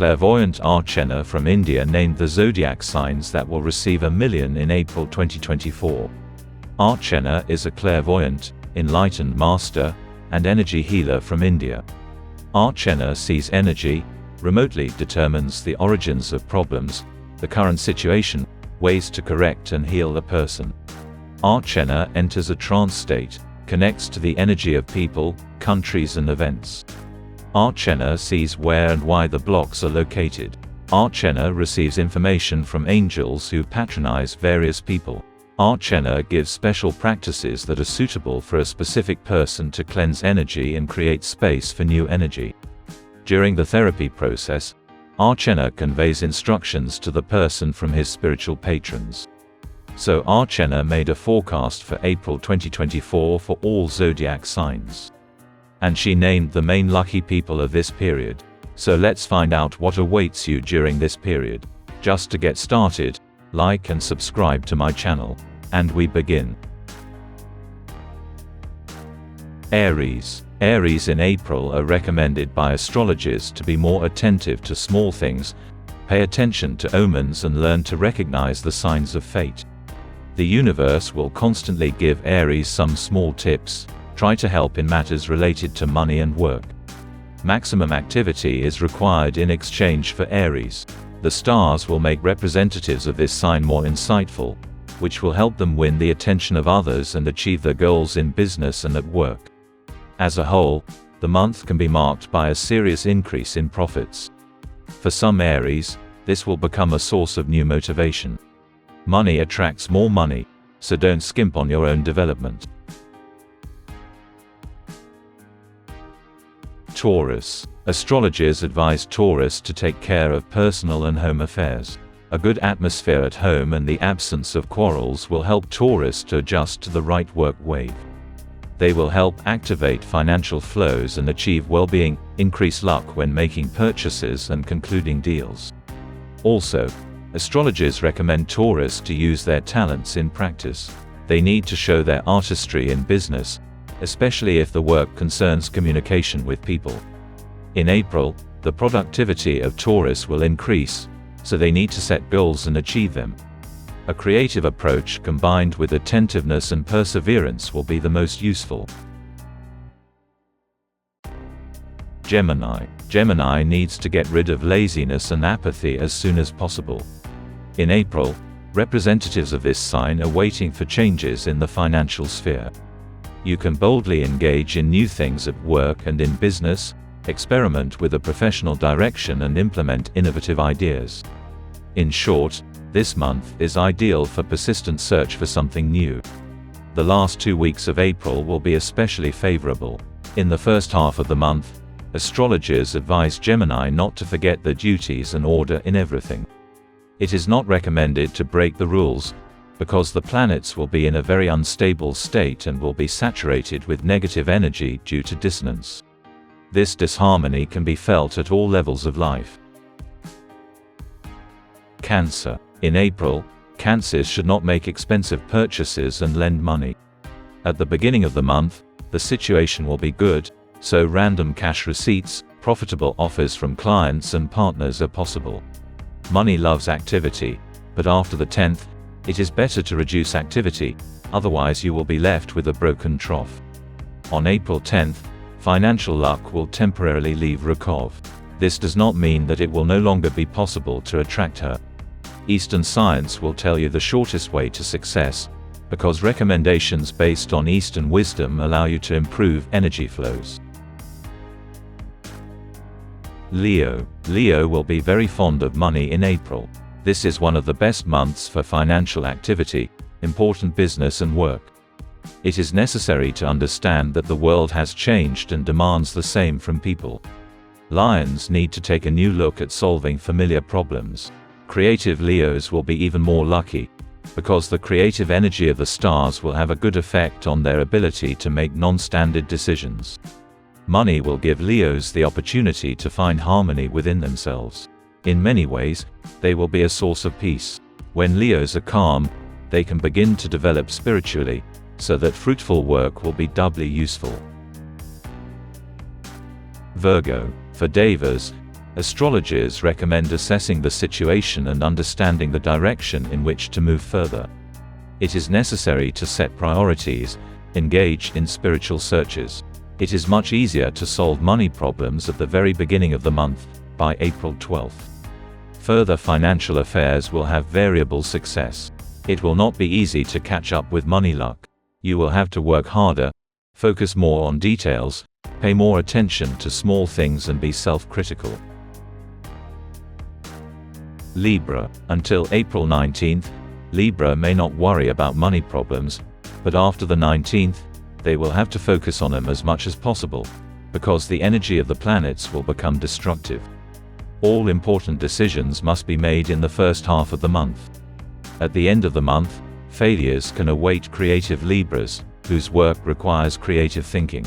Clairvoyant Archena from India named the Zodiac Signs that will receive $1 million in April 2024. Archena is a clairvoyant, enlightened master, and energy healer from India. Archena sees energy, remotely determines the origins of problems, the current situation, ways to correct and heal a person. Archena enters a trance state, connects to the energy of people, countries and events. Archena sees where and why the blocks are located. Archena receives information from angels who patronize various people. Archena gives special practices that are suitable for a specific person to cleanse energy and create space for new energy. During the therapy process, Archena conveys instructions to the person from his spiritual patrons. So Archena made a forecast for April 2024 for all zodiac signs. And she named the main lucky people of this period. So let's find out what awaits you during this period. Just to get started, like and subscribe to my channel. And we begin. Aries. Aries in April are recommended by astrologers to be more attentive to small things, pay attention to omens and learn to recognize the signs of fate. The universe will constantly give Aries some small tips, try to help in matters related to money and work. Maximum activity is required in exchange for Aries. The stars will make representatives of this sign more insightful, which will help them win the attention of others and achieve their goals in business and at work. As a whole, the month can be marked by a serious increase in profits. For some Aries, this will become a source of new motivation. Money attracts more money, so don't skimp on your own development. Taurus. Astrologers advise Taurus to take care of personal and home affairs. A good atmosphere at home and the absence of quarrels will help Taurus to adjust to the right work wave. They will help activate financial flows and achieve well-being, increase luck when making purchases and concluding deals. Also, astrologers recommend Taurus to use their talents in practice. They need to show their artistry in business, especially if the work concerns communication with people. In April, the productivity of Taurus will increase, so they need to set goals and achieve them. A creative approach combined with attentiveness and perseverance will be the most useful. Gemini. Gemini needs to get rid of laziness and apathy as soon as possible. In April, representatives of this sign are waiting for changes in the financial sphere. You can boldly engage in new things at work and in business, experiment with a professional direction and implement innovative ideas. In short, this month is ideal for persistent search for something new. The last 2 weeks of April will be especially favorable. In the first half of the month, astrologers advise Gemini not to forget their duties and order in everything. It is not recommended to break the rules, because the planets will be in a very unstable state and will be saturated with negative energy due to dissonance. This disharmony can be felt at all levels of life. Cancer. In April, Cancers should not make expensive purchases and lend money. At the beginning of the month, the situation will be good, so random cash receipts, profitable offers from clients and partners are possible. Money loves activity, but after the 10th, it is better to reduce activity, otherwise you will be left with a broken trough. On April 10th, financial luck will temporarily leave Rakov. This does not mean that it will no longer be possible to attract her. Eastern science will tell you the shortest way to success, because recommendations based on Eastern wisdom allow you to improve energy flows. Leo. Leo will be very fond of money in April. This is one of the best months for financial activity, important business and work. It is necessary to understand that the world has changed and demands the same from people. Lions need to take a new look at solving familiar problems. Creative Leos will be even more lucky, because the creative energy of the stars will have a good effect on their ability to make non-standard decisions. Money will give Leos the opportunity to find harmony within themselves. In many ways, they will be a source of peace. When Leos are calm, they can begin to develop spiritually, so that fruitful work will be doubly useful. Virgo. For Devas, Astrologers recommend assessing the situation and understanding the direction in which to move further. It is necessary to set priorities, engage in spiritual searches. It is much easier to solve money problems at the very beginning of the month, by April 12th. Further financial affairs will have variable success. It will not be easy to catch up with money luck. You will have to work harder, focus more on details, pay more attention to small things and be self-critical. Libra. Until April 19th, Libra may not worry about money problems, but after the 19th, they will have to focus on them as much as possible, because the energy of the planets will become destructive. All important decisions must be made in the first half of the month. At the end of the month, failures can await creative Libras, whose work requires creative thinking.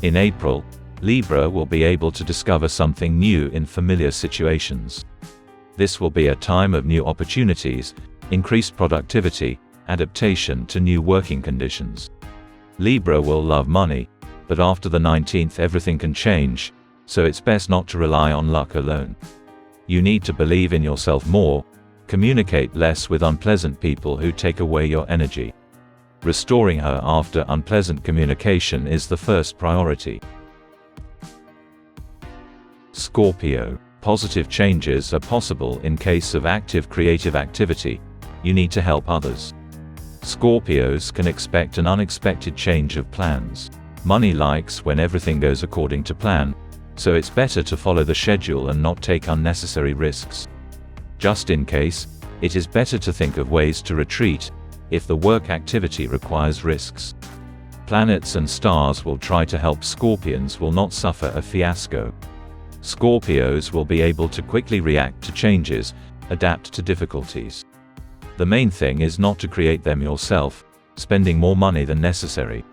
In April, Libra will be able to discover something new in familiar situations. This will be a time of new opportunities, increased productivity, adaptation to new working conditions. Libra will love money, but after the 19th everything can change, so it's best not to rely on luck alone. You need to believe in yourself more, communicate less with unpleasant people who take away your energy. Restoring her after unpleasant communication is the first priority. Scorpio. Positive changes are possible in case of active creative activity. You need to help others. Scorpios can expect an unexpected change of plans. Money likes when everything goes according to plan, so it's better to follow the schedule and not take unnecessary risks. Just in case, it is better to think of ways to retreat, if the work activity requires risks. Planets and stars will try to help Scorpions will not suffer a fiasco. Scorpios will be able to quickly react to changes, adapt to difficulties. The main thing is not to create them yourself, spending more money than necessary.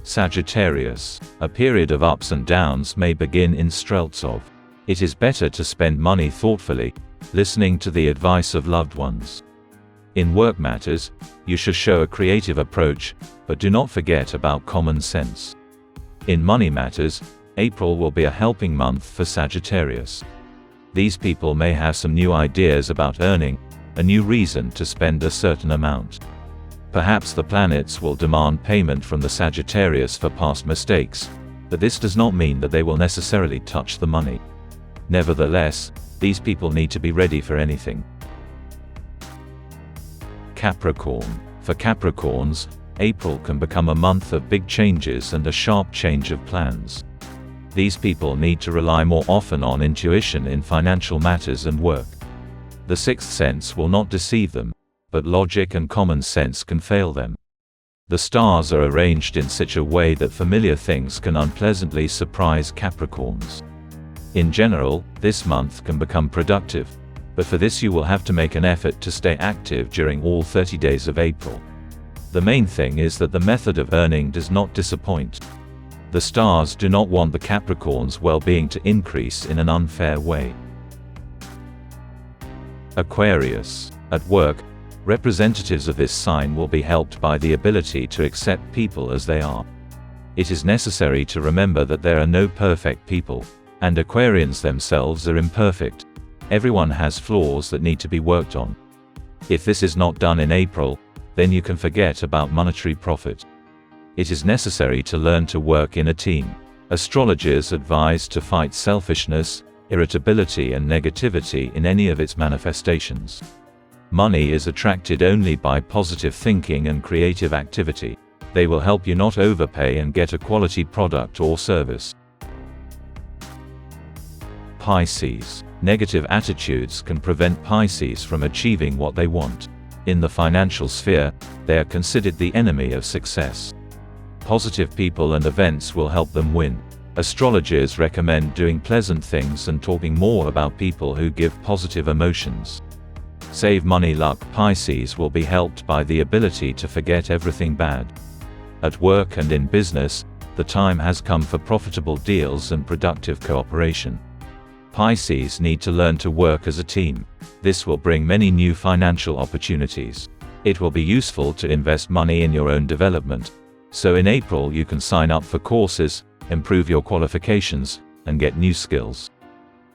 Sagittarius. A period of ups and downs may begin in Streltsov. It is better to spend money thoughtfully, listening to the advice of loved ones. In work matters, you should show a creative approach, but do not forget about common sense. In money matters, April will be a helping month for Sagittarius. These people may have some new ideas about earning, a new reason to spend a certain amount. Perhaps the planets will demand payment from the Sagittarius for past mistakes, but this does not mean that they will necessarily touch the money. Nevertheless, these people need to be ready for anything. Capricorn. For Capricorns, April can become a month of big changes and a sharp change of plans. These people need to rely more often on intuition in financial matters and work. The sixth sense will not deceive them, but logic and common sense can fail them. The stars are arranged in such a way that familiar things can unpleasantly surprise Capricorns. In general, this month can become productive, but for this you will have to make an effort to stay active during all 30 days of April. The main thing is that the method of earning does not disappoint. The stars do not want the Capricorn's well-being to increase in an unfair way. Aquarius. At work, representatives of this sign will be helped by the ability to accept people as they are. It is necessary to remember that there are no perfect people, and Aquarians themselves are imperfect. Everyone has flaws that need to be worked on. If this is not done in April, then you can forget about monetary profit. It is necessary to learn to work in a team. Astrologers advise to fight selfishness, irritability and negativity in any of its manifestations. Money is attracted only by positive thinking and creative activity. They will help you not overpay and get a quality product or service. Pisces. Negative attitudes can prevent Pisces from achieving what they want. In the financial sphere, they are considered the enemy of success. Positive people and events will help them win. Astrologers recommend doing pleasant things and talking more about people who give positive emotions. Save money luck. Pisces will be helped by the ability to forget everything bad. At work and in business, the time has come for profitable deals and productive cooperation. Pisces need to learn to work as a team. This will bring many new financial opportunities. It will be useful to invest money in your own development. So in April you can sign up for courses, improve your qualifications, and get new skills.